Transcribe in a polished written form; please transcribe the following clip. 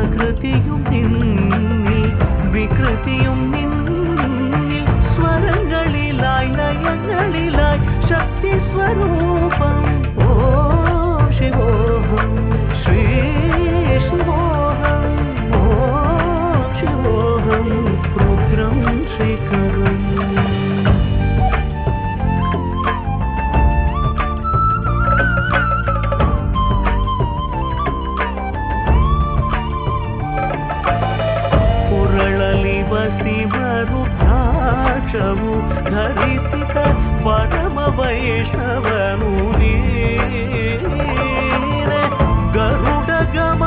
പ്രകൃതിയും നിന്നിൽ വികൃതിയും നിന്നിൽ സ്വരങ്ങളിലായി ലയങ്ങളിലായി ശക്തി സ്വരൂപം ഓം ശിവോഹം ശ്രീ ശിവോഹം ഓം ശിവോഹം രുദ്രം ശ്രീകരം ಶಿವರುದ್ರಾಕ್ಷವು ಧರಿಸಿದ ಪರಮ ವೈಷ್ಣವನು ನೀನೆ ಗರುಡ ಗಮ